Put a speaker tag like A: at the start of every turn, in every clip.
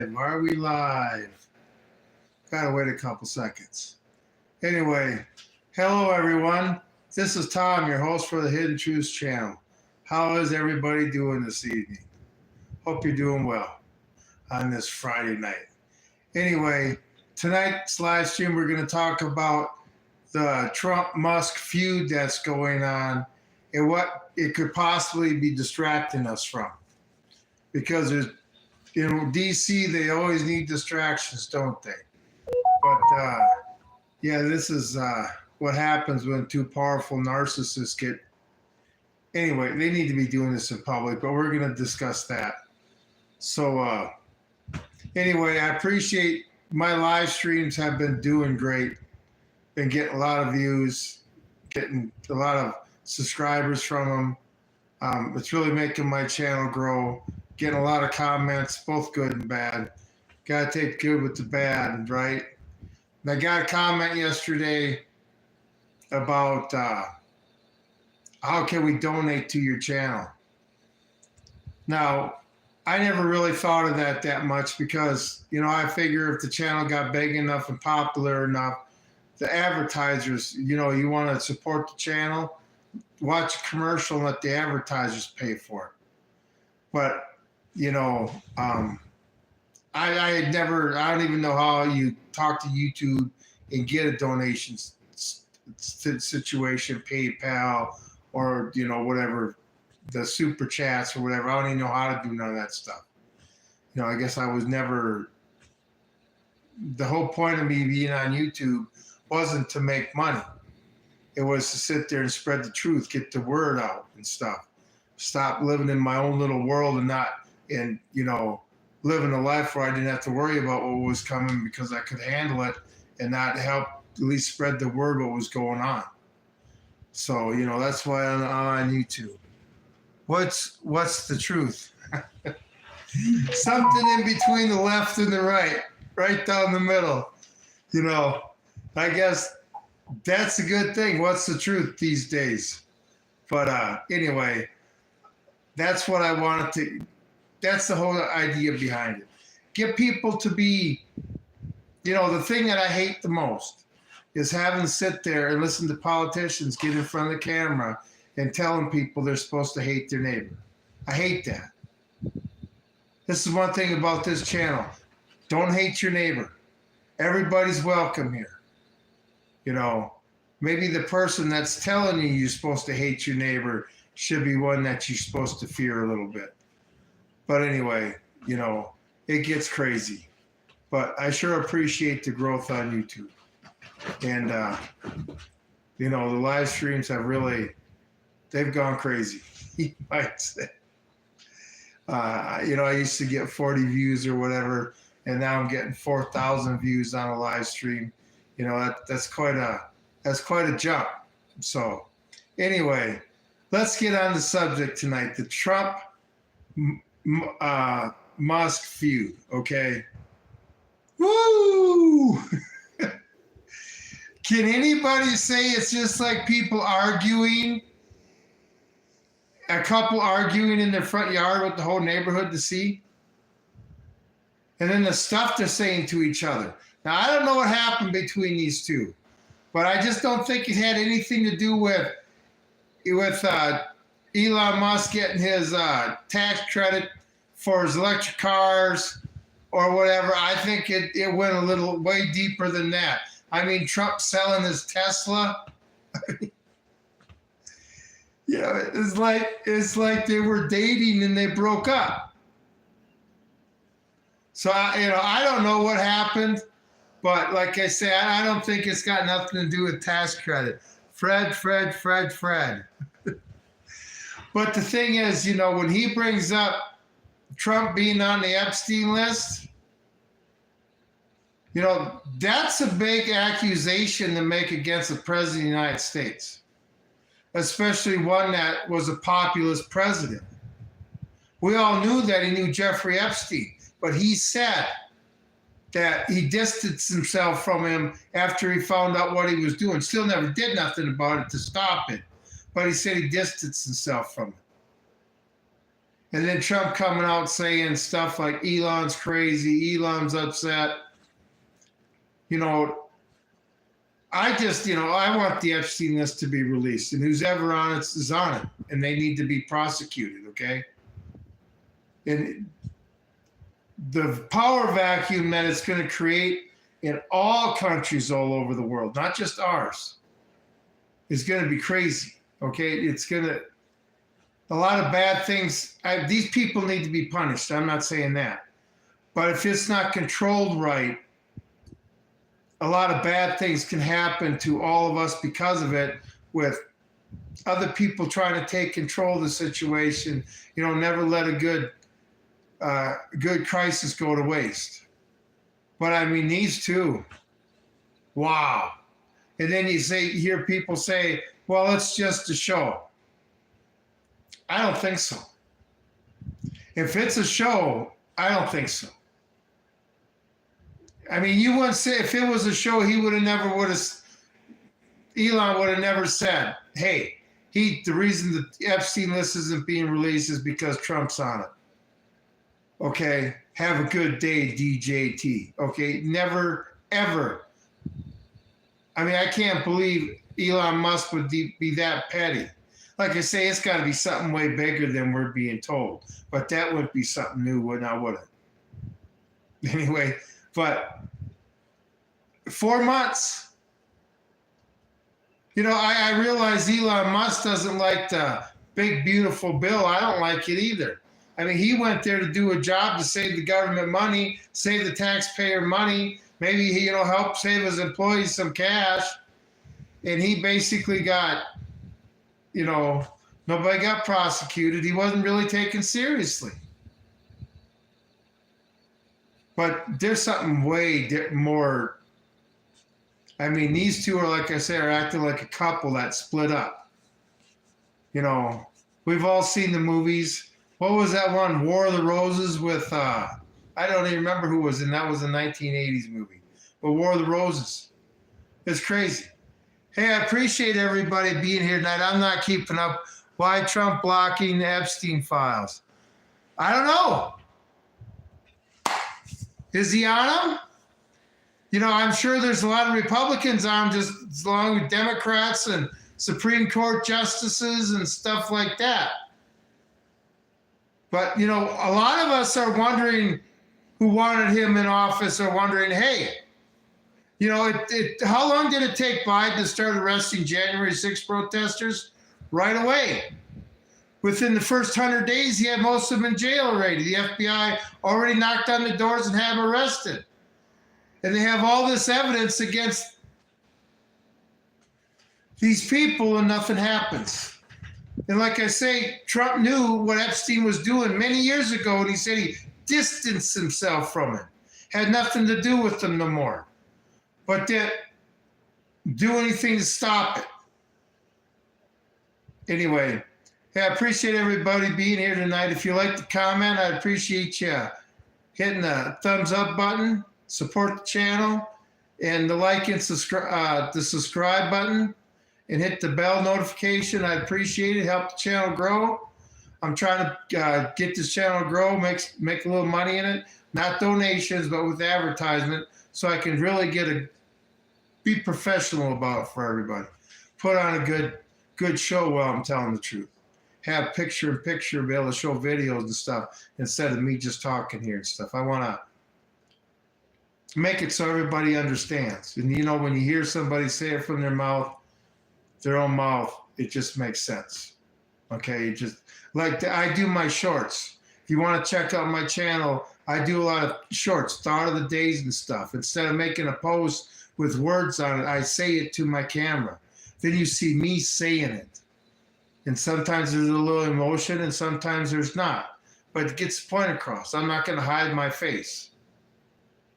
A: Are we live? Gotta wait a couple seconds. Anyway, hello everyone. This is Tom, your host for the Hidden Truths channel. How is everybody doing this evening? Hope you're doing well on this Friday night. Anyway, tonight's live stream we're going to talk about the Trump-Musk feud that's going on and what it could possibly be distracting us from. Because there's DC, they always need distractions, don't they? But yeah, this is what happens when two powerful narcissists get. Anyway, they need to be doing this in public, but we're going to discuss that. So anyway, I appreciate my live streams have been doing great. Been getting a lot of views, getting a lot of subscribers from them. It's really making my channel grow. Getting a lot of comments, both good and bad. Got to take good with the bad, right? And I got a comment yesterday about how can we donate to your channel. Now, I never really thought of that much because, I figure if the channel got big enough and popular enough, the advertisers, you want to support the channel, watch a commercial and let the advertisers pay for it. But I had never, I don't even know how you talk to YouTube and get a donation situation, PayPal, or, whatever, the super chats or whatever. I don't even know how to do none of that stuff. I guess I was never, the whole point of me being on YouTube wasn't to make money. It was to sit there and spread the truth, get the word out and stuff. Stop living in my own little world and living a life where I didn't have to worry about what was coming because I could handle it and not help at least spread the word what was going on. So, that's why I'm on YouTube. What's the truth? Something in between the left and the right down the middle. I guess that's a good thing. What's the truth these days? But anyway, that's what I wanted to, that's the whole idea behind it. Get people to be, the thing that I hate the most is having to sit there and listen to politicians get in front of the camera and telling people they're supposed to hate their neighbor. I hate that. This is one thing about this channel. Don't hate your neighbor. Everybody's welcome here. Maybe the person that's telling you you're supposed to hate your neighbor should be one that you're supposed to fear a little bit. But anyway, it gets crazy. But I sure appreciate the growth on YouTube. And, the live streams have really, they've gone crazy, you might say. I used to get 40 views or whatever, and now I'm getting 4,000 views on a live stream. That's quite a jump. So anyway, let's get on the subject tonight, the Trump-Musk feud, okay? Woo! Can anybody say it's just like people arguing, a couple arguing in their front yard with the whole neighborhood to see? And then the stuff they're saying to each other. Now, I don't know what happened between these two, but I just don't think it had anything to do with Elon Musk getting his tax credit for his electric cars or whatever. I think it went a little way deeper than that. I mean, Trump selling his Tesla. It's like they were dating and they broke up. So I don't know what happened, but like I say, I don't think it's got nothing to do with tax credit. Fred. But the thing is, when he brings up Trump being on the Epstein list, that's a big accusation to make against the president of the United States, especially one that was a populist president. We all knew that he knew Jeffrey Epstein, but he said that he distanced himself from him after he found out what he was doing. Still never did nothing about it to stop it, but he said he distanced himself from it. And then Trump coming out saying stuff like Elon's crazy, Elon's upset. You know, I want the Epstein list to be released, and who's ever on it is on it, and they need to be prosecuted, okay? And the power vacuum that it's going to create in all countries all over the world, not just ours, is going to be crazy, okay? It's going to, a lot of bad things, these people need to be punished. I'm not saying that. But if it's not controlled right, a lot of bad things can happen to all of us because of it, with other people trying to take control of the situation. You know, never let a good crisis go to waste. But I mean, these two, wow. And then you hear people say, well, it's just a show. I don't think so. If it's a show, I don't think so. I mean, you wouldn't say, if it was a show, Elon would have never said, hey, the reason the Epstein list isn't being released is because Trump's on it. Okay, have a good day, DJT. Okay, never, ever. I mean, I can't believe Elon Musk would be that petty. Like I say, it's got to be something way bigger than we're being told. But that wouldn't be something new, would it? Anyway, but 4 months. You know, I realize Elon Musk doesn't like the big, beautiful bill. I don't like it either. I mean, he went there to do a job to save the government money, save the taxpayer money, maybe he, help save his employees some cash. And he basically got, nobody got prosecuted. He wasn't really taken seriously. But there's something way more. I mean, these two are, like I say, are acting like a couple that split up. We've all seen the movies. What was that one, War of the Roses, with, I don't even remember who was in, that was a 1980s movie. But War of the Roses. It's crazy. Hey, I appreciate everybody being here tonight. I'm not keeping up. Why Trump blocking the Epstein files? I don't know. Is he on them? I'm sure there's a lot of Republicans on them, just along with Democrats and Supreme Court justices and stuff like that. But, a lot of us are wondering, who wanted him in office, are wondering, hey, how long did it take Biden to start arresting January 6 protesters? Right away. Within the first 100 days, he had most of them in jail already. The FBI already knocked on the doors and had them arrested. And they have all this evidence against these people, and nothing happens. And like I say, Trump knew what Epstein was doing many years ago, and he said he distanced himself from it. Had nothing to do with them no more. But didn't do anything to stop it. Anyway, hey, I appreciate everybody being here tonight. If you like to comment, I'd appreciate you hitting the thumbs up button, support the channel, and the like and subscribe button, and hit the bell notification. I'd appreciate it. Help the channel grow. I'm trying to get this channel grow, make a little money in it. Not donations, but with advertisement, so I can really be professional about it for everybody. Put on a good show while I'm telling the truth. Have picture-in-picture, be able to show videos and stuff instead of me just talking here and stuff. I want to make it so everybody understands. And when you hear somebody say it from their own mouth, it just makes sense. Okay, just like I do my shorts. If you want to check out my channel, I do a lot of shorts, thought of the days and stuff. Instead of making a post with words on it, I say it to my camera. Then you see me saying it. And sometimes there's a little emotion and sometimes there's not. But it gets the point across. I'm not going to hide my face.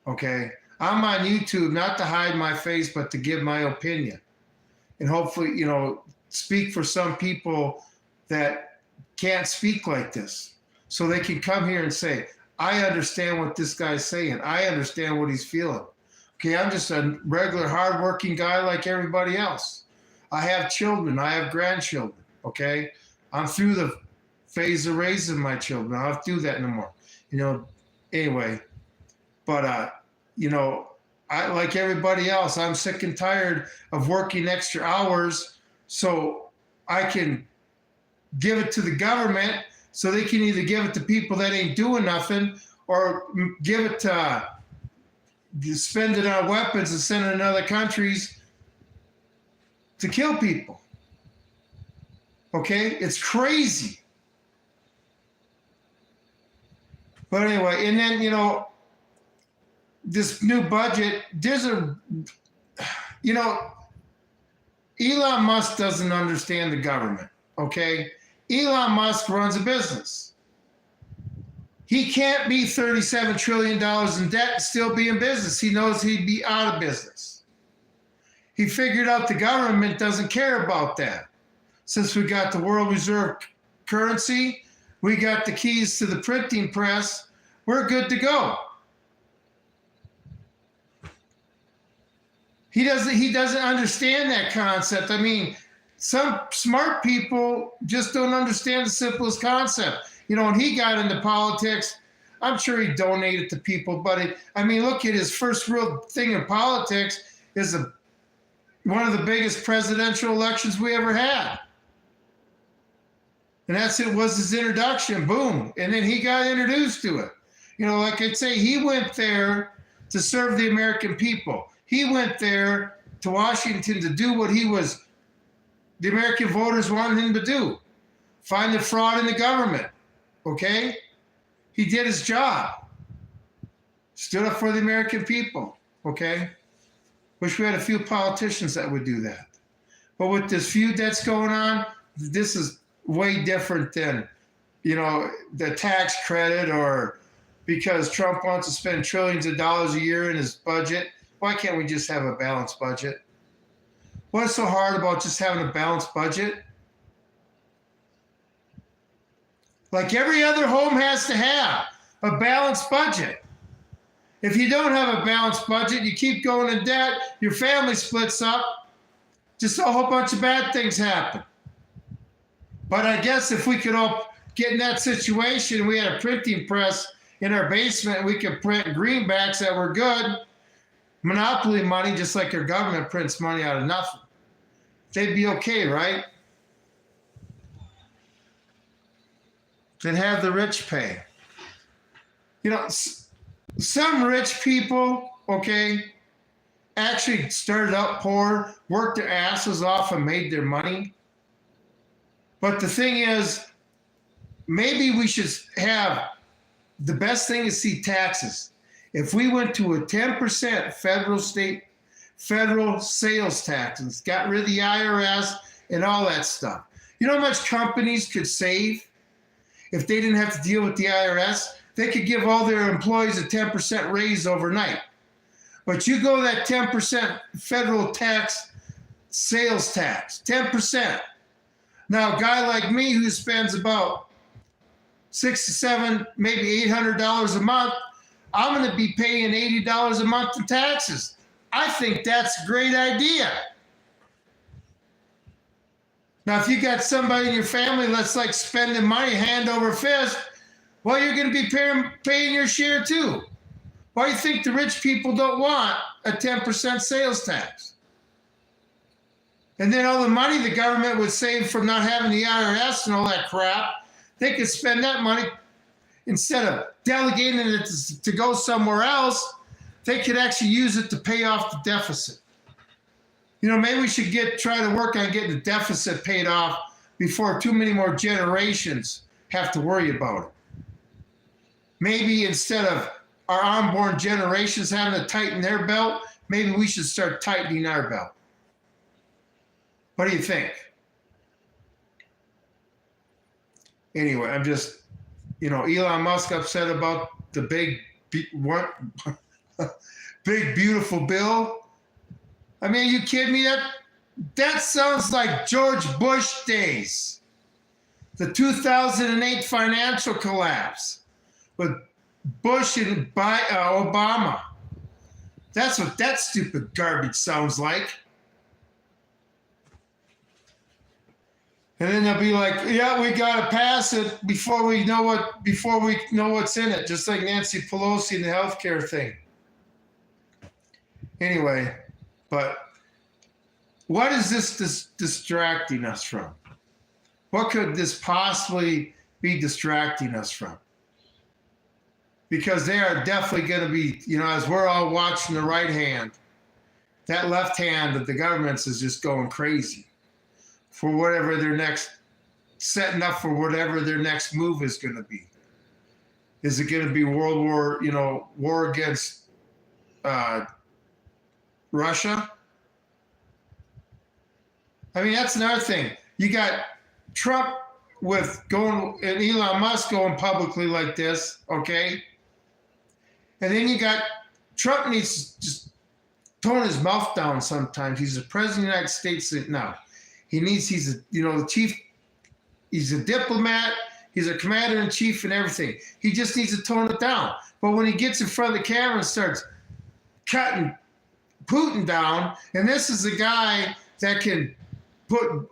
A: Okay? I'm on YouTube not to hide my face, but to give my opinion. And hopefully, speak for some people that can't speak like this. So they can come here and say, I understand what this guy's saying. I understand what he's feeling. Okay, I'm just a regular, hardworking guy like everybody else. I have children. I have grandchildren. Okay, I'm through phase of raising my children. I don't have to do that no more. Anyway, but I, like everybody else, I'm sick and tired of working extra hours so I can give it to the government so they can either give it to people that ain't doing nothing or give it to spend it on weapons and send it in other countries to kill people. Okay? It's crazy. But anyway, and then, this new budget, Elon Musk doesn't understand the government, okay? Elon Musk runs a business. He can't be $37 trillion in debt and still be in business. He knows he'd be out of business. He figured out the government doesn't care about that. Since we got the world reserve currency, we got the keys to the printing press, we're good to go. He doesn't understand that concept. I mean, some smart people just don't understand the simplest concept. When he got into politics, I'm sure he donated to people, but look at his first real thing in politics is one of the biggest presidential elections we ever had. And was his introduction, boom. And then he got introduced to it. Like I'd say, he went there to serve the American people. He went there to Washington to do what the American voters wanted him to do. Find the fraud in the government, okay? He did his job. Stood up for the American people, okay? Wish we had a few politicians that would do that. But with this feud that's going on, this is way different than, the tax credit or because Trump wants to spend trillions of dollars a year in his budget. Why can't we just have a balanced budget? What's so hard about just having a balanced budget? Like every other home has to have a balanced budget. If you don't have a balanced budget, you keep going in debt, your family splits up, just a whole bunch of bad things happen. But I guess if we could all get in that situation, we had a printing press in our basement, we could print greenbacks that were good, monopoly money, just like your government prints money out of nothing. They'd be okay, right? They'd have the rich pay. Some rich people, okay, actually started out poor, worked their asses off and made their money. But the thing is, maybe we should have, the best thing is see taxes. If we went to a 10% federal sales taxes, got rid of the IRS and all that stuff. You know how much companies could save if they didn't have to deal with the IRS? They could give all their employees a 10% raise overnight. But you go that 10% federal tax, sales tax, 10%. Now, a guy like me who spends about $6 to $7, maybe $800 a month, I'm going to be paying $80 a month in taxes. I think that's a great idea. Now, if you got somebody in your family that's like spending money hand over fist, well, you're going to be paying your share too. Why do you think the rich people don't want a 10% sales tax? And then all the money the government would save from not having the IRS and all that crap, they could spend that money, instead of delegating it to go somewhere else, they could actually use it to pay off the deficit. Maybe we should try to work on getting the deficit paid off before too many more generations have to worry about it. Maybe instead of our unborn generations having to tighten their belt, maybe we should start tightening our belt. What do you think? Anyway, I'm just, Elon Musk upset about the big beautiful bill. I mean, are you kidding me? That sounds like George Bush days. The 2008 financial collapse with Bush and Obama. That's what that stupid garbage sounds like. And then they'll be like, yeah, we got to pass it before we know what's in it, just like Nancy Pelosi and the healthcare thing. Anyway, but what is this distracting us from? What could this possibly be distracting us from? Because they are definitely going to be, as we're all watching the right hand, that left hand of the governments is just going crazy for whatever their next, setting up for whatever their next move is going to be. Is it going to be war against Russia? I mean, that's another thing. You got Trump and Elon Musk going publicly like this, okay? And then you got Trump needs to just tone his mouth down sometimes. He's the president of the United States now. He's a diplomat, he's a commander-in-chief and everything. He just needs to tone it down. But when he gets in front of the camera and starts cutting Putin down, and this is a guy that can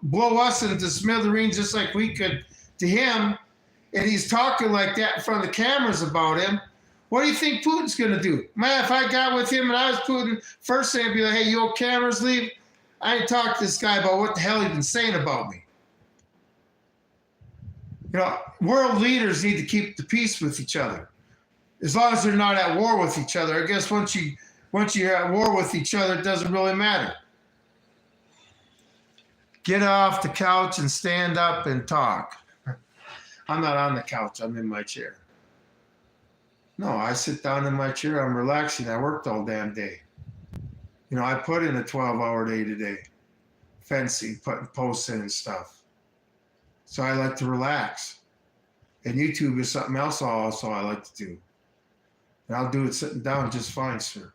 A: blow us into smithereens just like we could to him, and he's talking like that in front of the cameras about him. What do you think Putin's going to do? Man, if I got with him and I was Putin, first thing I'd be like, hey, you cameras leave. I ain't talked to this guy about what the hell he's been saying about me. World leaders need to keep the peace with each other, as long as they're not at war with each other. I guess once you're at war with each other, it doesn't really matter. Get off the couch and stand up and talk. I'm not on the couch. I'm in my chair. No, I sit down in my chair. I'm relaxing. I worked all damn day. I put in a 12-hour day today, fencing, putting posts in and stuff. So I like to relax. And YouTube is something else also I like to do. And I'll do it sitting down just fine, sir.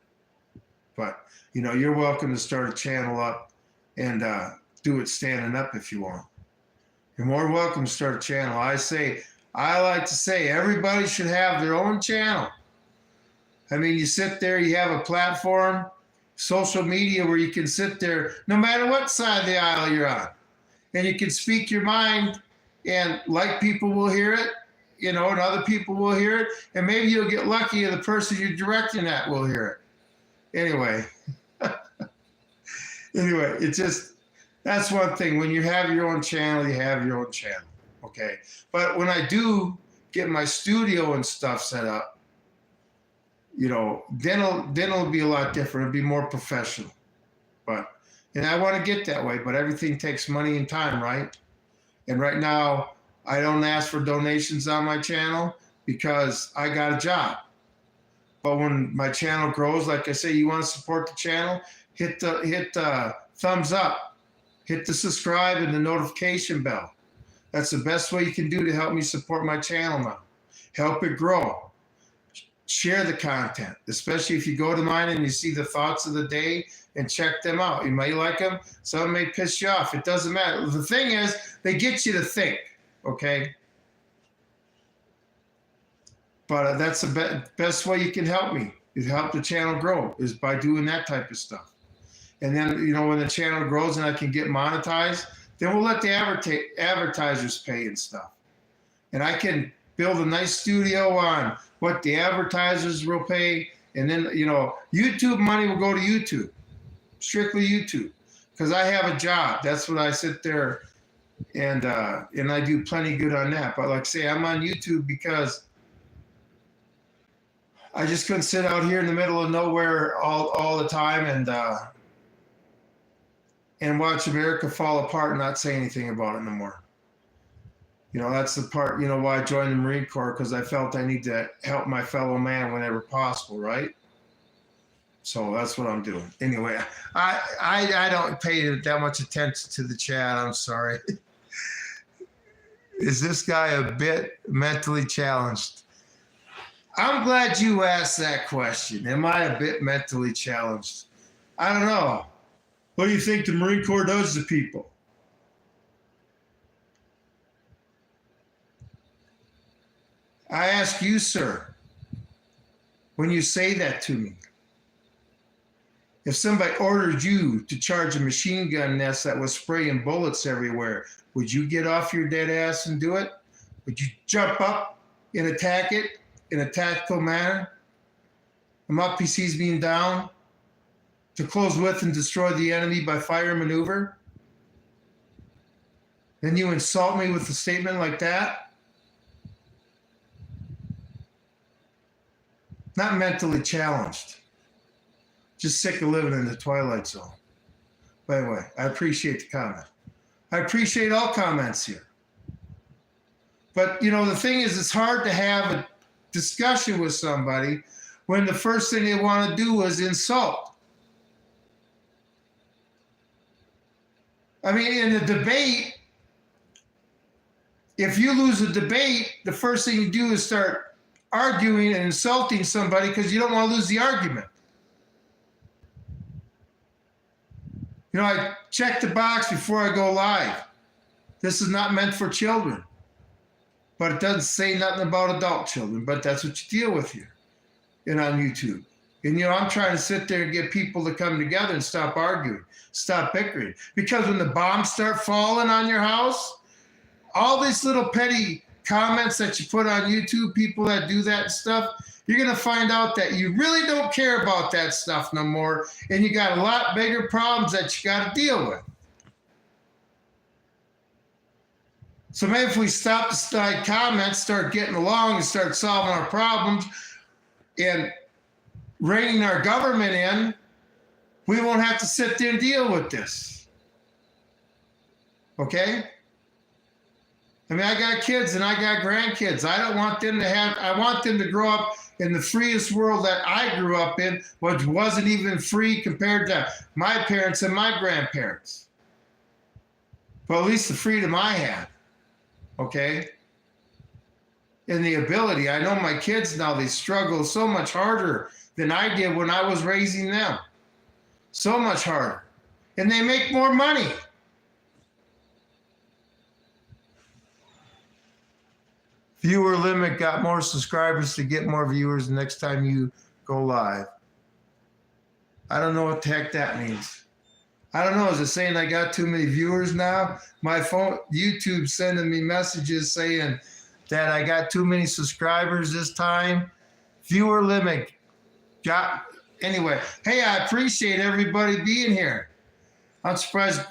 A: But, you're welcome to start a channel up and do it standing up if you want. You're more welcome to start a channel. I like to say everybody should have their own channel. I mean, you sit there, you have a platform, social media where you can sit there no matter what side of the aisle you're on. And you can speak your mind, and people will hear it, and other people will hear it. And maybe you'll get lucky and the person you're directing at will hear it. Anyway, that's one thing. When you have your own channel, you have your own channel. Okay. But when I do get my studio and stuff set up, then it'll be a lot different. It'll be more professional. And I want to get that way, but everything takes money and time, right? And right now, I don't ask for donations on my channel because I got a job. But when my channel grows, like I say, you want to support the channel, hit the thumbs up, hit the subscribe and the notification bell. That's the best way you can do to help me support my channel now. Help it grow. Share the content, especially if you go to mine and you see the thoughts of the day and check them out. You may like them. Some may piss you off. It doesn't matter. The thing is, they get you to think, okay? But that's the best way you can help me, is help the channel grow, is by doing that type of stuff. And then, when the channel grows and I can get monetized, then we'll let the advertisers pay and stuff. And I can build a nice studio on what the advertisers will pay. And then, YouTube money will go to YouTube, strictly YouTube, because I have a job. That's what I sit there and I do plenty good on that. But like I say, I'm on YouTube because I just couldn't sit out here in the middle of nowhere all the time and watch America fall apart and not say anything about it no more. That's the part, why I joined the Marine Corps, because I felt I need to help my fellow man whenever possible, right? So that's what I'm doing. Anyway, I don't pay that much attention to the chat. I'm sorry. Is this guy a bit mentally challenged? I'm glad you asked that question. Am I a bit mentally challenged? I don't know. What do you think the Marine Corps does to people? I ask you, sir, when you say that to me, If somebody ordered you to charge a machine gun nest that was spraying bullets everywhere, would you get off your dead ass and do it? Would you jump up and attack it in a tactical manner? MPCs being down to close with and destroy the enemy by fire maneuver? Then you insult me with a statement like that? Not mentally challenged. Just sick of living in the twilight zone. By the way, I appreciate the comment. I appreciate all comments here. But, the thing is, it's hard to have a discussion with somebody when the first thing they want to do is insult. I mean, in a debate, if you lose a debate, the first thing you do is start arguing and insulting somebody because you don't want to lose the argument. I check the box before I go live. This is not meant for children. But it doesn't say nothing about adult children, but that's what you deal with here and on YouTube. And, I'm trying to sit there and get people to come together and stop arguing, stop bickering. Because when the bombs start falling on your house, all these little petty comments that you put on YouTube, people that do that stuff, you're going to find out that you really don't care about that stuff no more, and you got a lot bigger problems that you got to deal with. So maybe if we stop the snide comments, start getting along and start solving our problems and reining our government in, we won't have to sit there and deal with this. Okay? I mean, I got kids and I got grandkids. I want them to grow up in the freest world that I grew up in, which wasn't even free compared to my parents and my grandparents. But at least the freedom I had, okay? And the ability. I know my kids now, they struggle so much harder than I did when I was raising them. So much harder. And they make more money. Viewer limit, got more subscribers to get more viewers next time you go live. I don't know what the heck that means. I don't know. Is it saying I got too many viewers now? My phone, YouTube sending me messages saying that I got too many subscribers this time. Viewer limit. Anyway, hey, I appreciate everybody being here. I'm surprised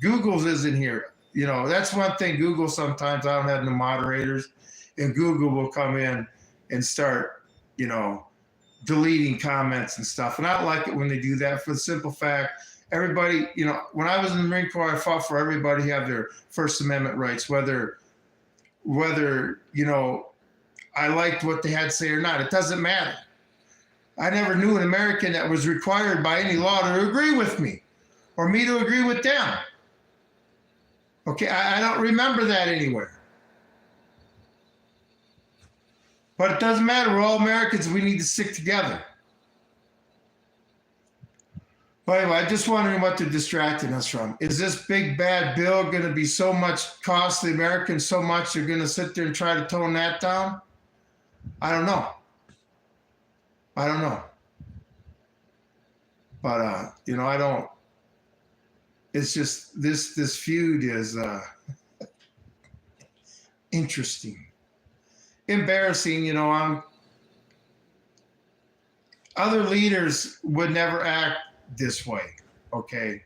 A: Google's isn't here. That's one thing. Google, sometimes I don't have no moderators. And Google will come in and start, deleting comments and stuff. And I don't like it when they do that for the simple fact, everybody, when I was in the Marine Corps, I fought for everybody to have their First Amendment rights, whether I liked what they had to say or not. It doesn't matter. I never knew an American that was required by any law to agree with me or me to agree with them. Okay, I don't remember that anywhere. But it doesn't matter. We're all Americans. We need to stick together. But anyway, I'm just wondering what they're distracting us from. Is this big bad bill going to be so much, cost the Americans so much they're going to sit there and try to tone that down? I don't know. But, I don't. It's just this feud is interesting. Embarrassing, other leaders would never act this way, okay?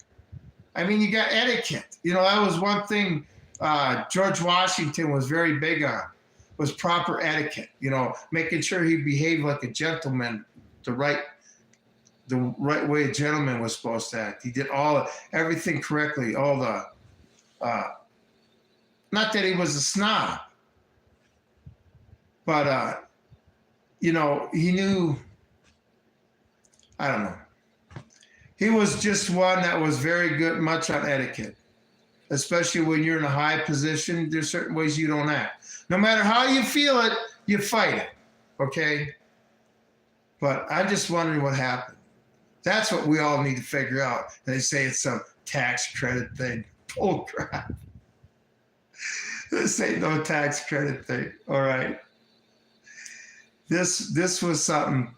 A: I mean, you got etiquette. That was one thing George Washington was very big on, was proper etiquette, making sure he behaved like a gentleman, the right way a gentleman was supposed to act. He did everything correctly, not that he was a snob, but, he knew, I don't know. He was just one that was very good, much on etiquette, especially when you're in a high position. There's certain ways you don't act. No matter how you feel it, you fight it, okay? But I'm just wondering what happened. That's what we all need to figure out. They say it's some tax credit thing. Bull crap. This ain't no tax credit thing, all right? This was something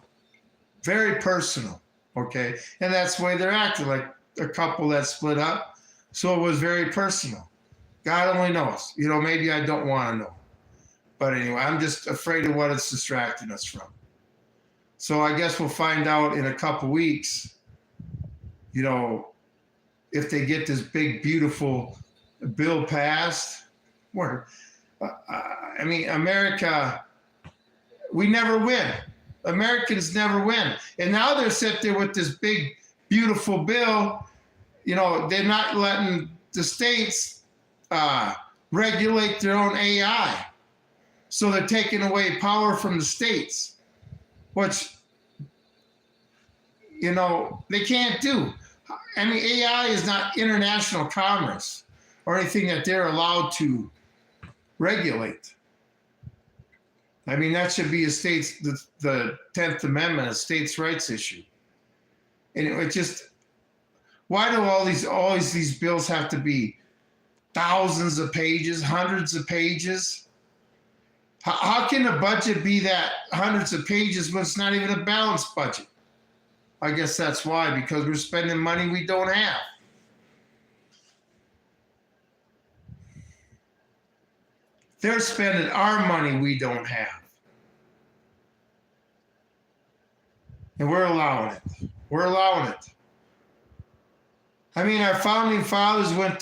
A: very personal, okay? And that's the way they're acting, like a couple that split up. So it was very personal. God only knows. Maybe I don't want to know. But anyway, I'm just afraid of what it's distracting us from. So I guess we'll find out in a couple weeks, if they get this big, beautiful bill passed. America, we never win. Americans never win. And now they're sitting there with this big, beautiful bill. They're not letting the states regulate their own AI. So they're taking away power from the states, which, they can't do. AI is not international commerce or anything that they're allowed to regulate. That should be the 10th Amendment, a states' rights issue. And it just, why do all these bills have to be thousands of pages, hundreds of pages? How can a budget be that hundreds of pages when it's not even a balanced budget? I guess that's why, because we're spending money we don't have. They're spending our money we don't have. And we're allowing it. We're allowing it. Our founding fathers went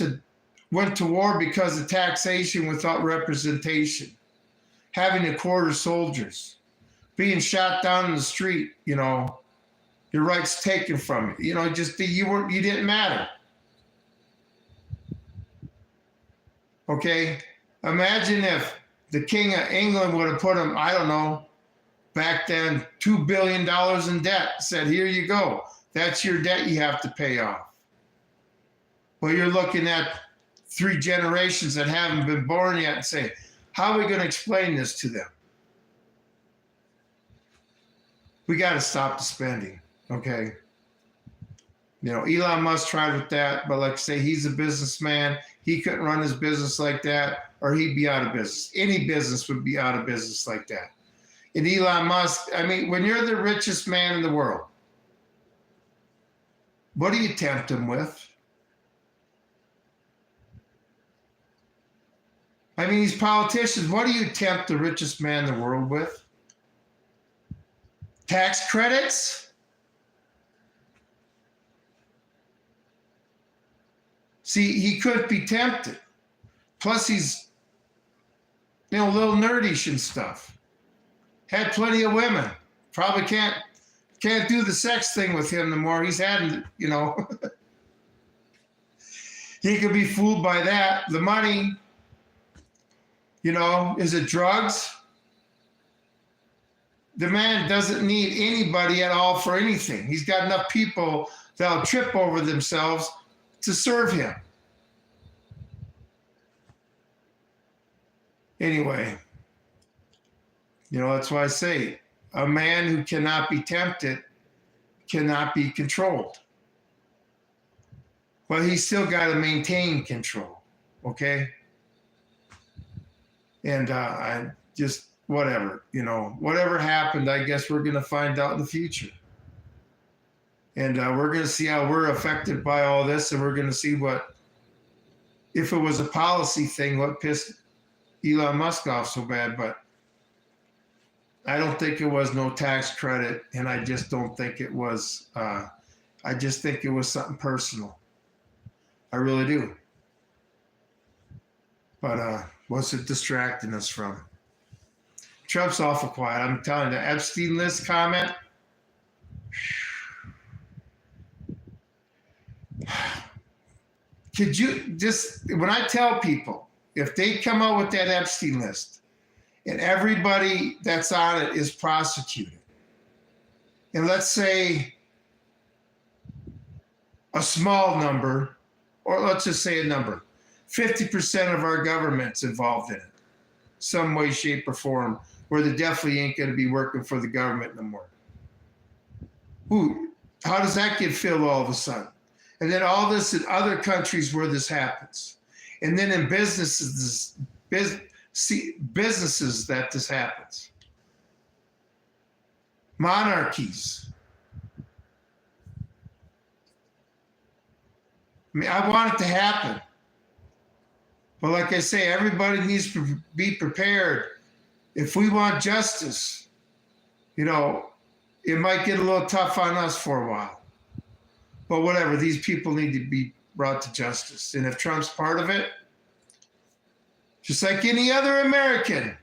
A: to war because of taxation without representation, having to quarter soldiers, being shot down in the street, your rights taken from you. You didn't matter. Okay? Imagine if the King of England would have put him, I don't know, back then, $2 billion in debt, said, here you go. That's your debt you have to pay off. Well, you're looking at 3 generations that haven't been born yet and say, how are we going to explain this to them? We got to stop the spending, okay? Elon Musk tried with that, but like I say, he's a businessman. He couldn't run his business like that, or he'd be out of business. Any business would be out of business like that. And Elon Musk, when you're the richest man in the world, what do you tempt him with? These politicians, what do you tempt the richest man in the world with? Tax credits? See, he could be tempted. Plus, he's, a little nerdish and stuff. Had plenty of women. Probably can't do the sex thing with him no more. He's had, He could be fooled by that. The money, is it drugs? The man doesn't need anybody at all for anything. He's got enough people that'll trip over themselves to serve him. Anyway, that's why I say a man who cannot be tempted cannot be controlled. But he's still got to maintain control, okay? And I just, whatever happened, I guess we're going to find out in the future. And we're going to see how we're affected by all this, and we're going to see if it was a policy thing, what pissed Elon Musk off so bad. But I don't think it was no tax credit, and I just don't think it was, I just think it was something personal. I really do. But what's it distracting us from? Trump's awful quiet. I'm telling you, the Epstein list comment. Could you just, when I tell people, if they come out with that Epstein list and everybody that's on it is prosecuted, and let's say a small number, or let's just say a number, 50% of our government's involved in it, some way, shape, or form, where they definitely ain't going to be working for the government no more. Ooh, how does that get filled all of a sudden? And then all this in other countries where this happens. And then in businesses that this happens. Monarchies. mean, I want it to happen. But like I say, everybody needs to be prepared. If we want justice, you know, it might get a little tough on us for a while. But whatever, these people need to be brought to justice. And if Trump's part of it, just like any other American,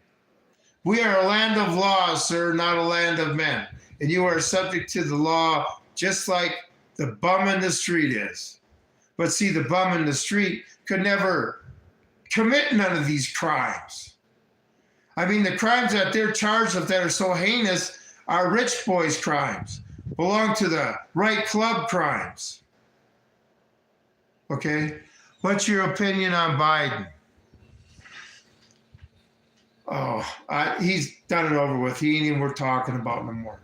A: we are a land of laws, sir, not a land of men. And you are subject to the law just like the bum in the street is. But see, the bum in the street could never commit none of these crimes. I mean, the crimes that they're charged with that are so heinous are rich boys' crimes, belong to the right club crimes. Okay? What's your opinion on Biden? Oh, he's done it over with. He ain't even worth talking about no more.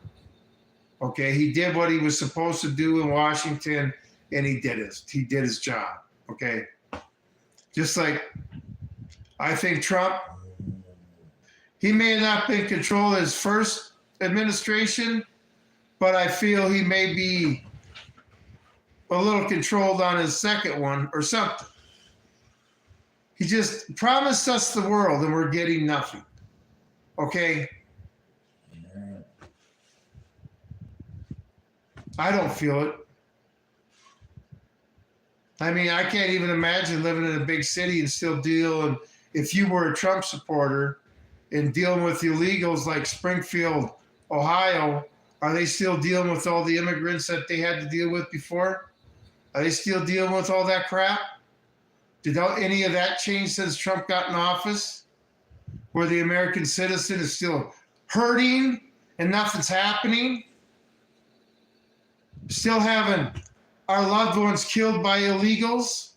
A: Okay? He did what he was supposed to do in Washington, and he did his job. Okay? Just like I think Trump, he may have not been in control of his first administration, but I feel he may be a little controlled on his second one or something. He just promised us the world and we're getting nothing. Okay? I don't feel it. I mean, I can't even imagine living in a big city and still dealing, if you were a Trump supporter and dealing with illegals like Springfield, Ohio, are they still dealing with all the immigrants that they had to deal with before? Are they still dealing with all that crap? Did any of that change since Trump got in office? Where the American citizen is still hurting and nothing's happening? Still having our loved ones killed by illegals?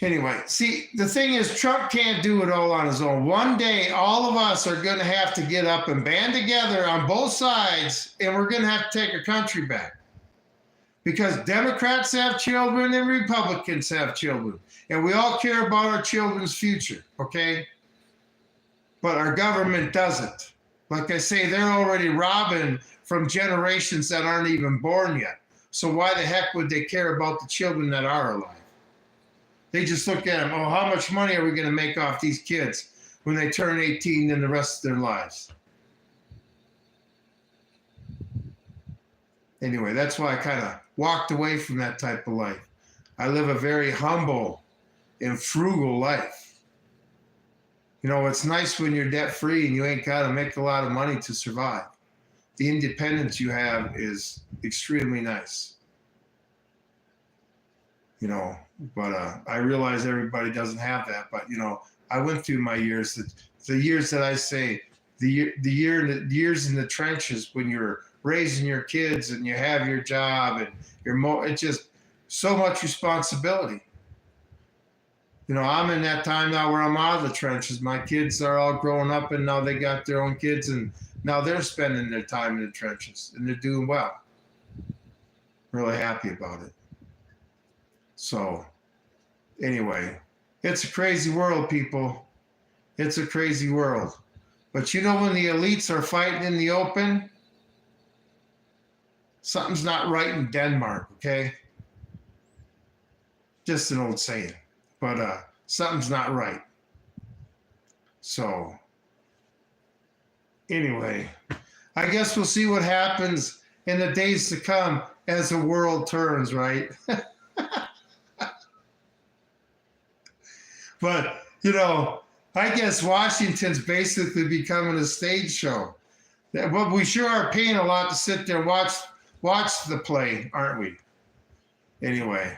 A: Anyway, see, the thing is, Trump can't do it all on his own. One day, all of us are going to have to get up and band together on both sides, and we're going to have to take our country back. Because Democrats have children and Republicans have children. And we all care about our children's future, okay? But our government doesn't. Like I say, they're already robbing from generations that aren't even born yet. So why the heck would they care about the children that are alive? They just look at them, oh, how much money are we going to make off these kids when they turn 18 and the rest of their lives? Anyway, that's why I kind of walked away from that type of life. I live a very humble and frugal life. You know, it's nice when you're debt-free and you ain't got to make a lot of money to survive. The independence you have is extremely nice. You know, but I realize everybody doesn't have that. But, you know, I went through my years, the years that I say, the years in the trenches when you're raising your kids and you have your job and it's just so much responsibility. You know, I'm in that time now where I'm out of the trenches. My kids are all growing up and now they got their own kids and now they're spending their time in the trenches and they're doing well. Really happy about it. So anyway, it's a crazy world, people. It's a crazy world. But you know, when the elites are fighting in the open, something's not right in Denmark, okay? Just an old saying. But something's not right. So anyway, I guess we'll see what happens in the days to come as the world turns, right? But, you know, I guess Washington's basically becoming a stage show. But we sure are paying a lot to sit there and watch the play, aren't we? Anyway.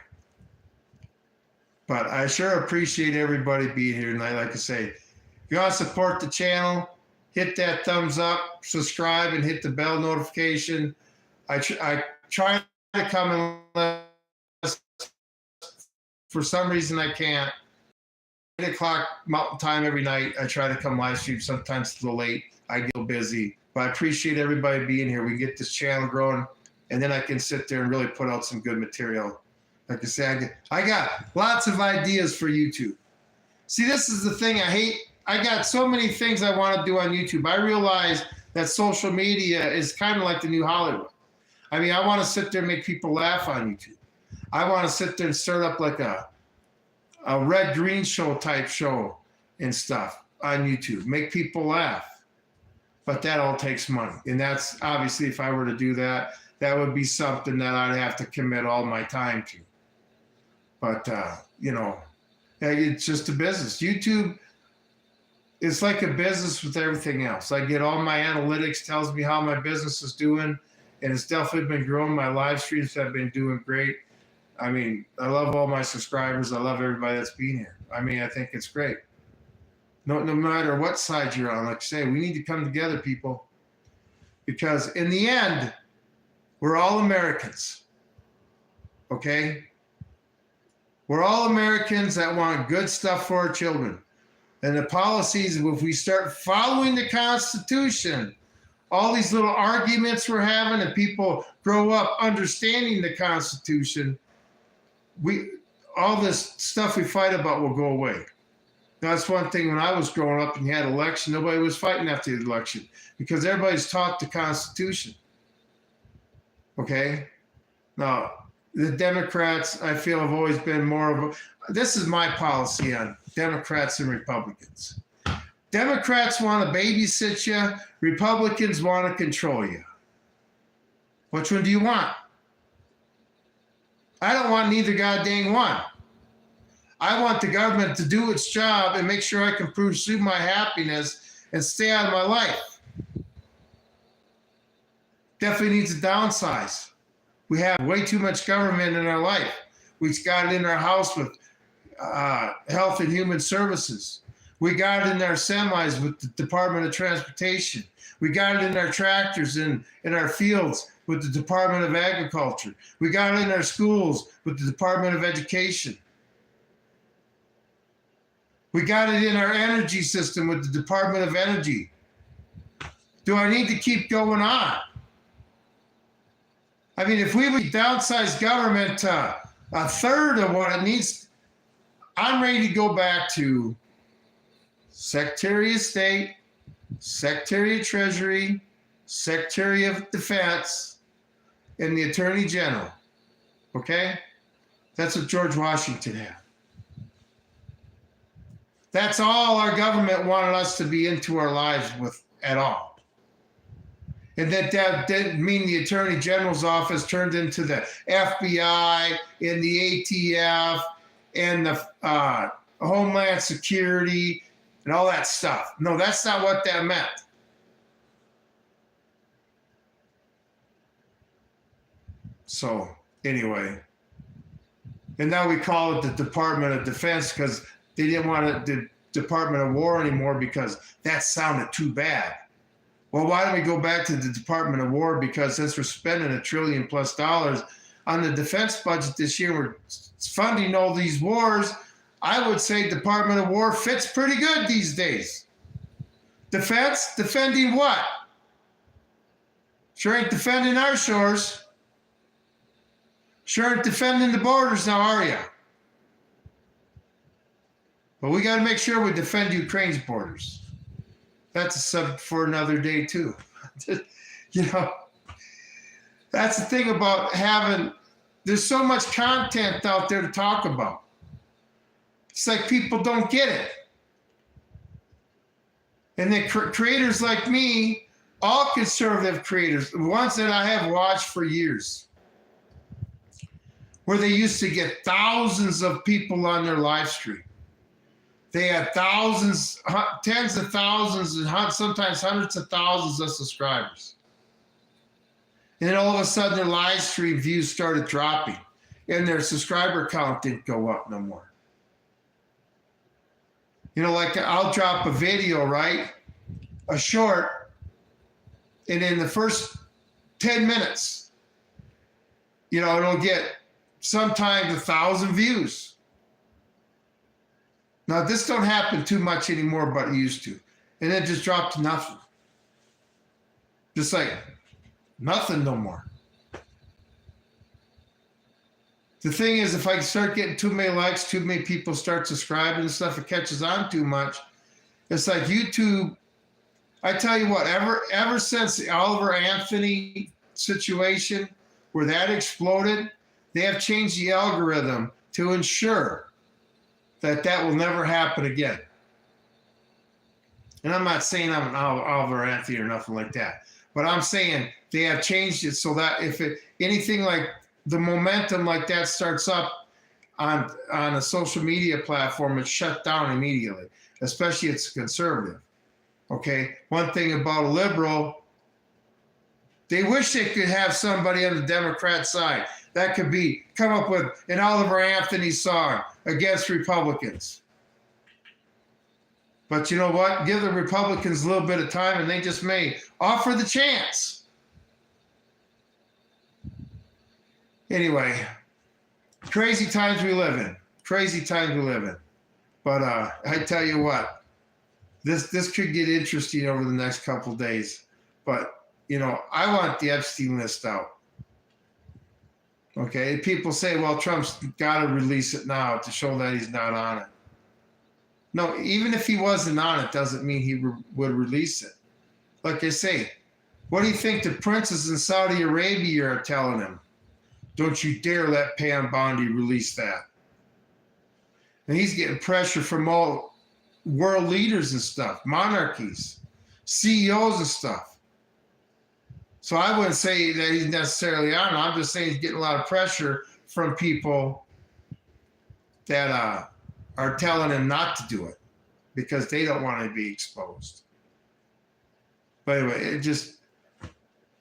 A: But I sure appreciate everybody being here tonight. Like I say, if you want to support the channel, hit that thumbs up, subscribe, and hit the bell notification. I try to come unless for some reason I can't. 8 o'clock Mountain Time every night. I try to come live stream. Sometimes it's a little late. I get a little busy. But I appreciate everybody being here. We can get this channel growing, and then I can sit there and really put out some good material. Like I say, I got lots of ideas for YouTube. See, this is the thing I hate. I got so many things I want to do on YouTube. I realize that social media is kind of like the new Hollywood. I mean, I want to sit there and make people laugh on YouTube. I want to sit there and start up like a red green show type show and stuff on YouTube, make people laugh. But that all takes money. And that's obviously, if I were to do that, that would be something that I'd have to commit all my time to. But, you know, it's just a business. YouTube is like a business with everything else. I get all my analytics, tells me how my business is doing, and it's definitely been growing. My live streams have been doing great. I mean, I love all my subscribers. I love everybody that's been here. I mean, I think it's great. No matter what side you're on, like I say, we need to come together, people, because in the end, we're all Americans, okay? We're all Americans that want good stuff for our children. And the policies, if we start following the Constitution, all these little arguments we're having and people grow up understanding the Constitution, all this stuff we fight about will go away. That's one thing. When I was growing up and you had election, nobody was fighting after the election because everybody's taught the Constitution. Okay? Now, the Democrats, I feel, have always been more of a, this is my policy on Democrats and Republicans. Democrats want to babysit you. Republicans want to control you. Which one do you want? I don't want neither goddamn one. I want the government to do its job and make sure I can pursue my happiness and stay out of my life. Definitely needs to downsize. We have way too much government in our life. We've got it in our house with Health and Human Services. We got it in our semis with the Department of Transportation. We got it in our tractors in our fields with the Department of Agriculture. We got it in our schools with the Department of Education. We got it in our energy system with the Department of Energy. Do I need to keep going on? I mean, if we would downsize government to a third of what it needs, I'm ready to go back to Secretary of State, Secretary of Treasury, Secretary of Defense, and the Attorney General. Okay? That's what George Washington had. That's all our government wanted us to be into our lives with at all. And that didn't mean the Attorney General's office turned into the FBI and the ATF and the Homeland Security and all that stuff. No, that's not what that meant. So anyway, and now we call it the Department of Defense because they didn't want the Department of War anymore because that sounded too bad. Well, why don't we go back to the Department of War? Because since we're spending $1 trillion+ on the defense budget this year, we're funding all these wars. I would say Department of War fits pretty good these days. Defense, defending what? Sure ain't defending our shores. Sure ain't defending the borders now, are you? But we got to make sure we defend Ukraine's borders. That's a subject for another day, too. You know, that's the thing about having, there's so much content out there to talk about. It's like people don't get it. And then creators like me, all conservative creators, the ones that I have watched for years, where they used to get thousands of people on their live stream. They had thousands, tens of thousands, and sometimes hundreds of thousands of subscribers. And then all of a sudden, their live stream views started dropping, and their subscriber count didn't go up no more. You know, like I'll drop a video, right? A short, and in the first 10 minutes, you know, it'll get sometimes 1,000 views. Now, this don't happen too much anymore, but it used to. And then just dropped to nothing. Just like nothing no more. The thing is, if I start getting too many likes, too many people start subscribing and stuff, it catches on too much. It's like YouTube, I tell you what, ever since the Oliver Anthony situation where that exploded, they have changed the algorithm to ensure that that will never happen again. And I'm not saying I'm an Oliver Anthony or nothing like that, but I'm saying they have changed it so that if anything like the momentum like that starts up on a social media platform, it's shut down immediately, especially if it's conservative. Okay, one thing about a liberal, they wish they could have somebody on the Democrat side that could come up with an Oliver Anthony song against Republicans. But you know what? Give the Republicans a little bit of time and they just may offer the chance. Anyway, crazy times we live in. Crazy times we live in. But I tell you what, this could get interesting over the next couple of days. But, you know, I want the Epstein list out. Okay, people say, well, Trump's got to release it now to show that he's not on it. No, even if he wasn't on it, doesn't mean he would release it. Like I say, what do you think the princes in Saudi Arabia are telling him? Don't you dare let Pam Bondi release that. And he's getting pressure from all world leaders and stuff, monarchies, CEOs and stuff. So I wouldn't say that he's necessarily on it. I'm just saying he's getting a lot of pressure from people that are telling him not to do it because they don't want to be exposed. But anyway,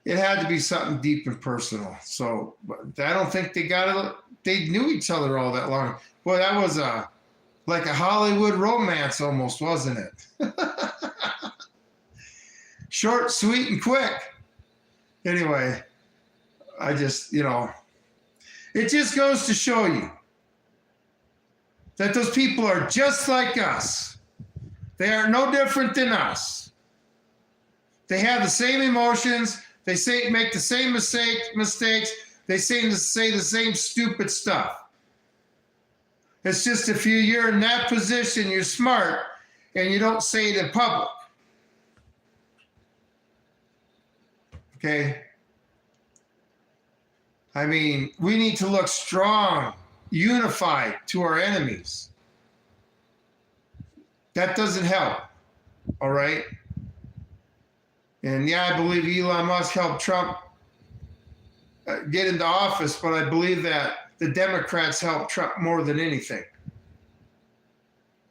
A: it had to be something deep and personal. So I don't think they knew each other all that long. Boy, that was like a Hollywood romance almost, wasn't it? Short, sweet, and quick. Anyway, I just, you know, it just goes to show you that those people are just like us. They are no different than us. They have the same emotions. They make the same mistakes. They seem to say the same stupid stuff. It's just if you're in that position, you're smart, and you don't say it in public. Okay? I mean, we need to look strong, unified to our enemies. That doesn't help, all right? And yeah, I believe Elon Musk helped Trump get into office, but I believe that the Democrats helped Trump more than anything.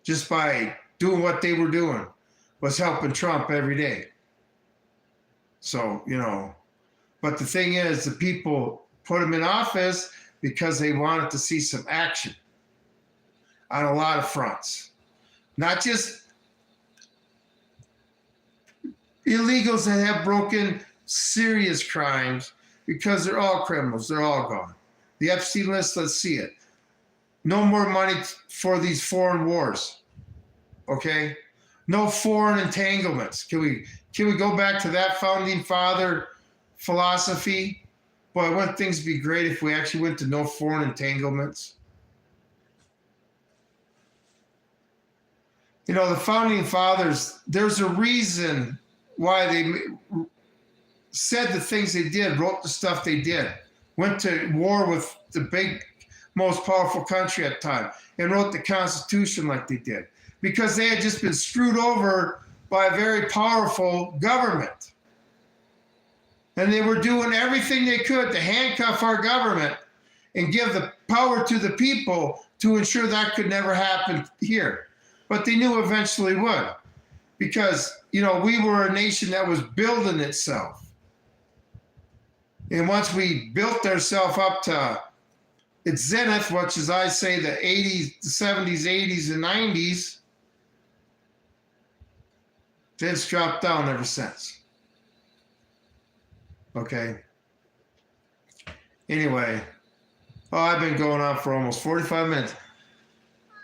A: Just by doing what they were doing was helping Trump every day. So, you know, but the thing is, the people put him in office because they wanted to see some action on a lot of fronts. Not just illegals that have broken serious crimes, because they're all criminals. They're all gone. The Epstein list, let's see it. No more money for these foreign wars. Okay? No foreign entanglements. Can we go back to that founding father philosophy? Boy, wouldn't things be great if we actually went to no foreign entanglements? You know, the founding fathers, there's a reason why they said the things they did, wrote the stuff they did, went to war with the big, most powerful country at the time, and wrote the Constitution like they did, because they had just been screwed over by a very powerful government. And they were doing everything they could to handcuff our government and give the power to the people to ensure that could never happen here. But they knew eventually would, because, you know, we were a nation that was building itself. And once we built ourselves up to its zenith, which is, I say, the 80s, the 70s, 80s, and 90s, it's dropped down ever since. Okay. Anyway, I've been going on for almost 45 minutes.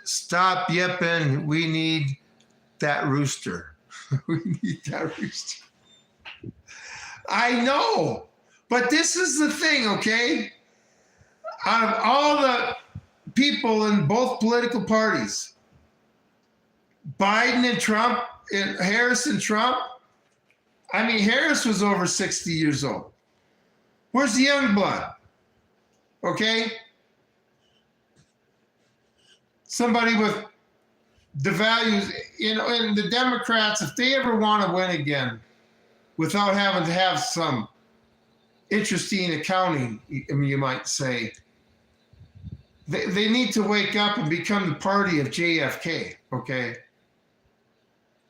A: Stop yipping. We need that rooster. We need that rooster. I know, but this is the thing, okay? Out of all the people in both political parties, Biden and Trump, and Harris and Trump, I mean, Harris was over 60 years old. Where's the young blood? Okay? Somebody with the values, and the Democrats, if they ever want to win again without having to have some interesting accounting, you might say, they need to wake up and become the party of JFK, okay?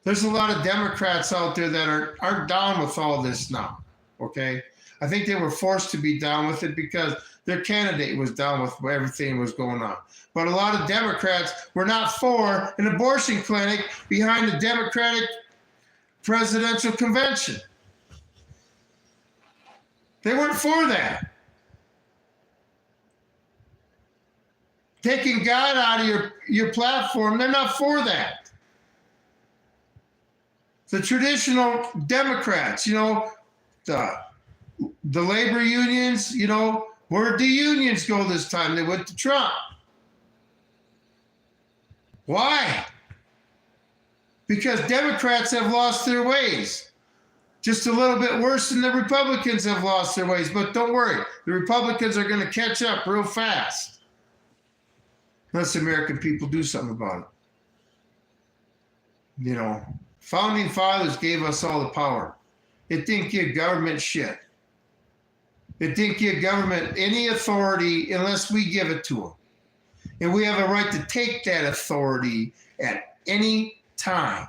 A: There's a lot of Democrats out there that aren't down with all this now, okay? I think they were forced to be down with it because their candidate was down with everything that was going on. But a lot of Democrats were not for an abortion clinic behind the Democratic presidential convention. They weren't for that. Taking God out of your platform, they're not for that. The traditional Democrats, the labor unions, where'd the unions go this time? They went to Trump. Why? Because Democrats have lost their ways. Just a little bit worse than the Republicans have lost their ways. But don't worry, the Republicans are going to catch up real fast. Unless the American people do something about it. Founding fathers gave us all the power. It didn't give government shit. It didn't give government any authority unless we give it to them. And we have a right to take that authority at any time.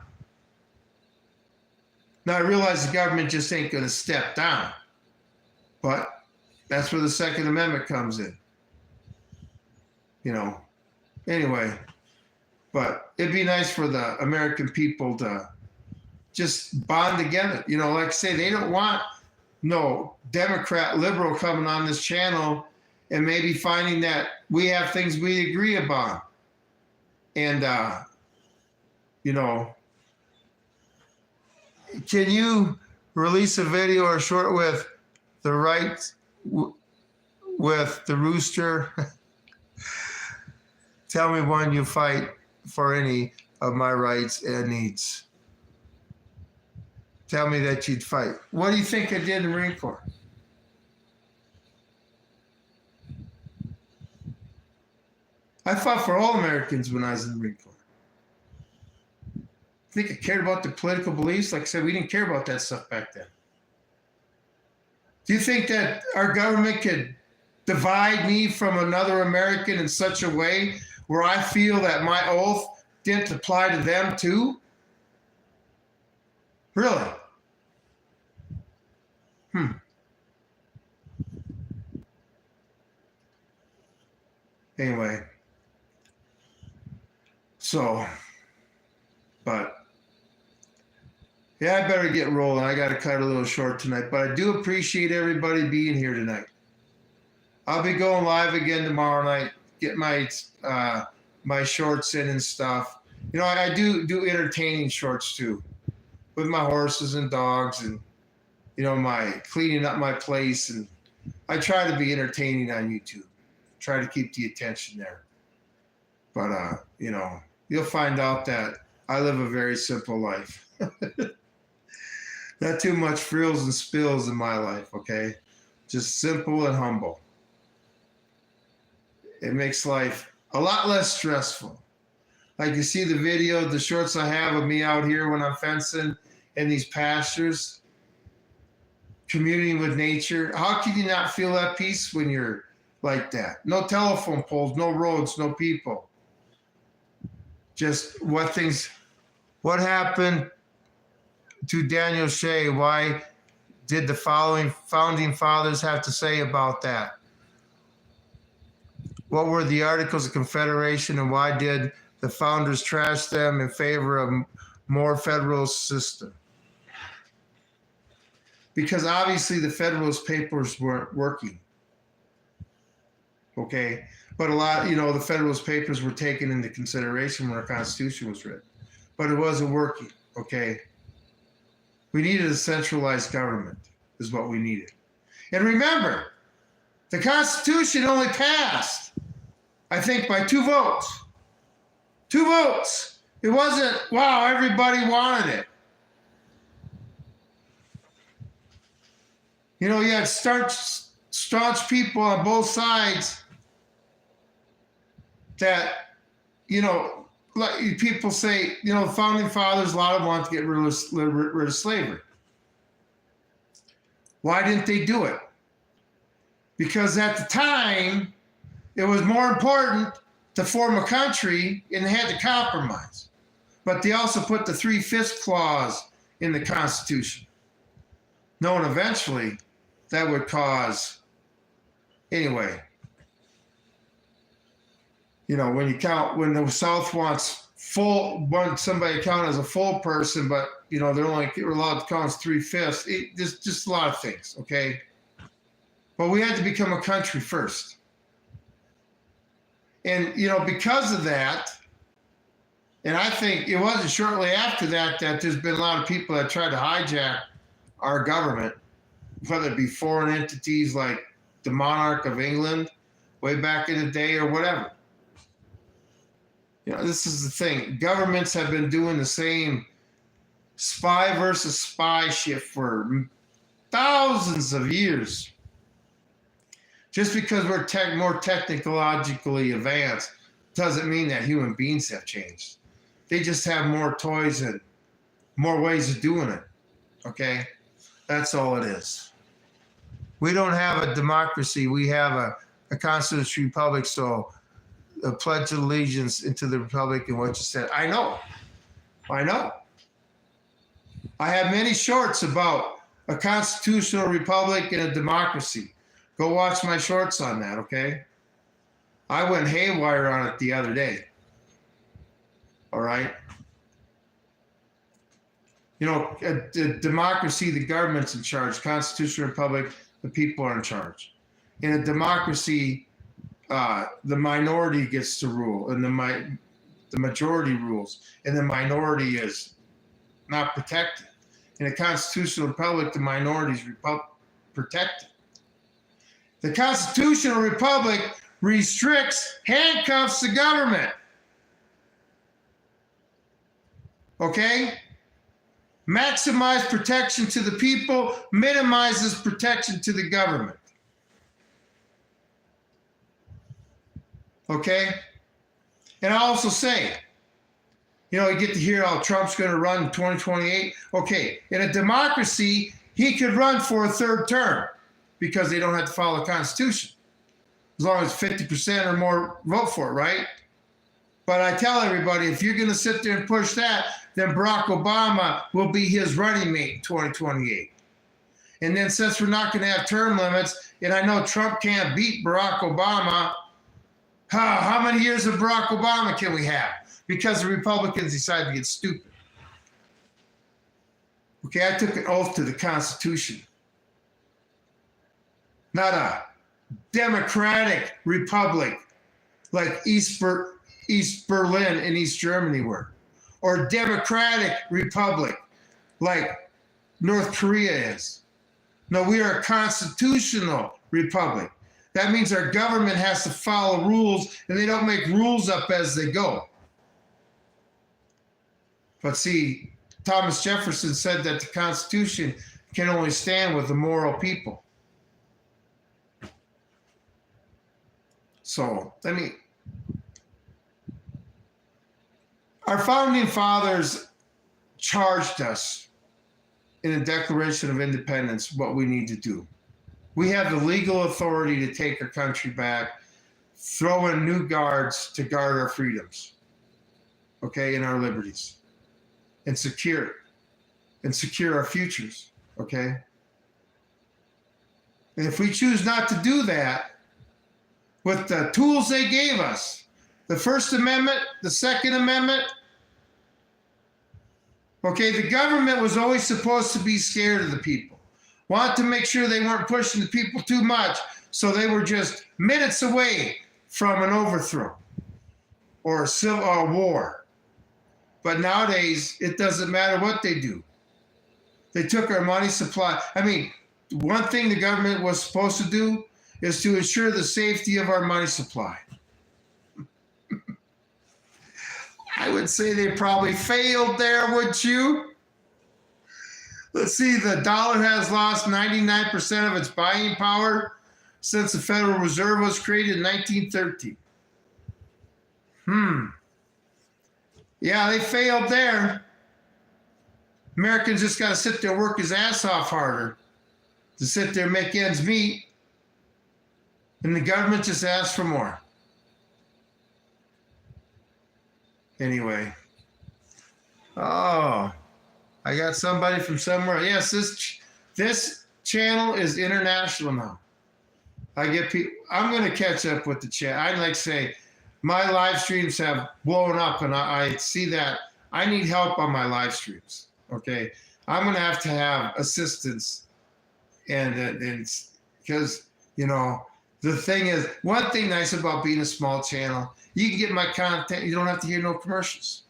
A: Now, I realize the government just ain't going to step down. But that's where the Second Amendment comes in. Anyway, but it'd be nice for the American people to just bond together. Like I say, they don't want no Democrat liberal coming on this channel and maybe finding that we have things we agree upon. And, can you release a video or short with the right, with the rooster? Tell me when you fight for any of my rights and needs. Tell me that you'd fight. What do you think I did in the Marine Corps? I fought for all Americans when I was in the Marine Corps. I think I cared about their political beliefs. Like I said, we didn't care about that stuff back then. Do you think that our government could divide me from another American in such a way where I feel that my oath didn't apply to them too? Really? Anyway. But yeah, I better get rolling. I got to cut a little short tonight, but I do appreciate everybody being here tonight. I'll be going live again tomorrow night, get my shorts in and stuff. I do entertaining shorts too, with my horses and dogs and, my cleaning up my place. And I try to be entertaining on YouTube, try to keep the attention there. But, you'll find out that I live a very simple life. Not too much frills and spills in my life, okay? Just simple and humble. It makes life a lot less stressful. Like you see the video, the shorts I have of me out here when I'm fencing in these pastures, communing with nature. How can you not feel at peace when you're like that? No telephone poles, no roads, no people. Just what happened to Daniel Shea? Why did the founding fathers have to say about that? What were the Articles of Confederation, and why did the founders trash them in favor of more federalist system? Because obviously the Federalist Papers weren't working. Okay? But a lot, the Federalist Papers were taken into consideration when our Constitution was written. But it wasn't working, okay? We needed a centralized government, is what we needed. And remember, the Constitution only passed, I think, by 2 votes. 2 votes. It wasn't, wow, everybody wanted it. You had Stark staunch people on both sides that, like people say, the founding fathers, a lot of them want to get rid of slavery. Why didn't they do it? Because at the time, it was more important to form a country, and they had to compromise. But they also put the 3/5 clause in the Constitution, knowing eventually that would cause, anyway, when the South wants somebody to count as a full person, but they're only allowed to count as 3/5. Just a lot of things, okay? But we had to become a country first. And, because of that, and I think it wasn't shortly after that there's been a lot of people that tried to hijack our government, whether it be foreign entities like the monarch of England way back in the day or whatever. This is the thing. Governments have been doing the same spy versus spy shit for thousands of years. Just because we're more technologically advanced doesn't mean that human beings have changed. They just have more toys and more ways of doing it. Okay? That's all it is. We don't have a democracy. We have a constitutional republic, so a pledge of allegiance into the republic and what you said. I know. I have many shorts about a constitutional republic and a democracy. Go watch my shorts on that, okay? I went haywire on it the other day. All right? A democracy, the government's in charge. Constitutional republic, the people are in charge. In a democracy, the minority gets to rule, and the majority rules, and the minority is not protected. In a constitutional republic, the minority is protected. The constitutional republic restricts, handcuffs the government. Okay? Maximize protection to the people, minimizes protection to the government. Okay? And I also say, you get to hear how Trump's going to run in 2028. Okay, in a democracy, he could run for a third term because they don't have to follow the Constitution. As long as 50% or more vote for it, right? But I tell everybody, if you're going to sit there and push that, then Barack Obama will be his running mate in 2028. And then since we're not going to have term limits, and I know Trump can't beat Barack Obama, how many years of Barack Obama can we have? Because the Republicans decide to get stupid. Okay, I took an oath to the Constitution. Not a democratic republic like East Berlin and East Germany were, or democratic republic like North Korea is. No, we are a constitutional republic. That means our government has to follow rules, and they don't make rules up as they go. But see, Thomas Jefferson said that the Constitution can only stand with the moral people. So, our founding fathers charged us in the Declaration of Independence what we need to do. We have the legal authority to take our country back, throw in new guards to guard our freedoms, okay, and our liberties, and secure our futures, okay? And if we choose not to do that, with the tools they gave us, the First Amendment, the Second Amendment, okay, the government was always supposed to be scared of the people. Want to make sure they weren't pushing the people too much, so they were just minutes away from an overthrow or a civil war. But nowadays, it doesn't matter what they do. They took our money supply. One thing the government was supposed to do is to ensure the safety of our money supply. I would say they probably failed there, wouldn't you? Let's see, the dollar has lost 99% of its buying power since the Federal Reserve was created in 1913. Yeah, they failed there. Americans just got to sit there and work his ass off harder to sit there and make ends meet. And the government just asks for more. Anyway. Oh, I got somebody from somewhere. Yes, this channel is international now. I get people. I'm going to catch up with the chat. I'd like to say my live streams have blown up, and I see that I need help on my live streams. Okay, I'm going to have assistance, and because the thing is, one thing nice about being a small channel, you can get my content. You don't have to hear no commercials.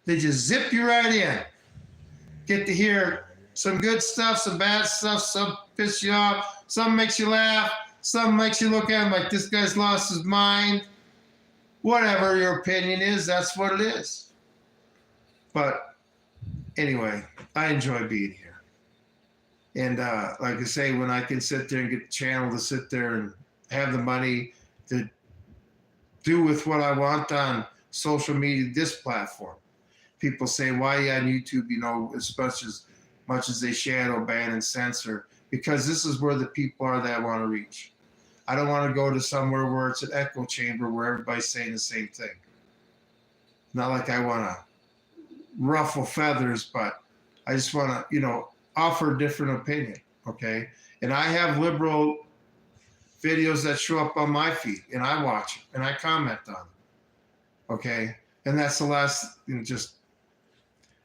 A: They just zip you right in. Get to hear some good stuff, some bad stuff, some piss you off, some makes you laugh, some makes you look at him like this guy's lost his mind. Whatever your opinion is, that's what it is. But anyway, I enjoy being here. And like I say, when I can sit there and get the channel to sit there and have the money to do with what I want on social media, this platform. People say, why on YouTube, as much as they shadow ban and censor, because this is where the people are that I want to reach. I don't want to go to somewhere where it's an echo chamber where everybody's saying the same thing. Not like I want to ruffle feathers, but I just want to, offer a different opinion, okay? And I have liberal videos that show up on my feed, and I watch them, and I comment on them, okay? And that's the last,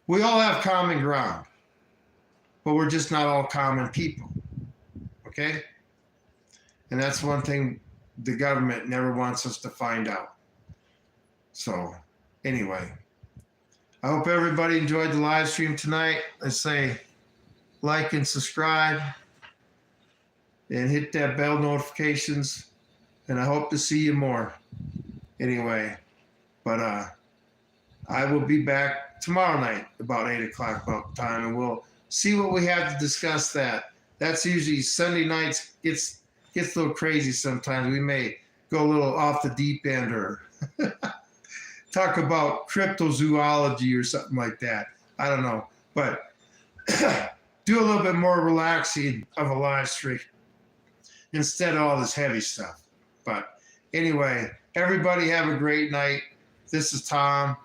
A: we all have common ground, but we're just not all common people, okay? And that's one thing the government never wants us to find out. So anyway, I hope everybody enjoyed the live stream tonight. Let's say like and subscribe and hit that bell notifications. And I hope to see you more. Anyway, but I will be back tomorrow night about 8 o'clock about time, and we'll see what we have to discuss that. That's usually Sunday nights gets a little crazy sometimes. We may go a little off the deep end or talk about cryptozoology or something like that. I don't know. But do a little bit more relaxing of a live stream instead of all this heavy stuff. But anyway, everybody have a great night. This is Tom.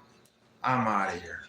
A: I'm out of here.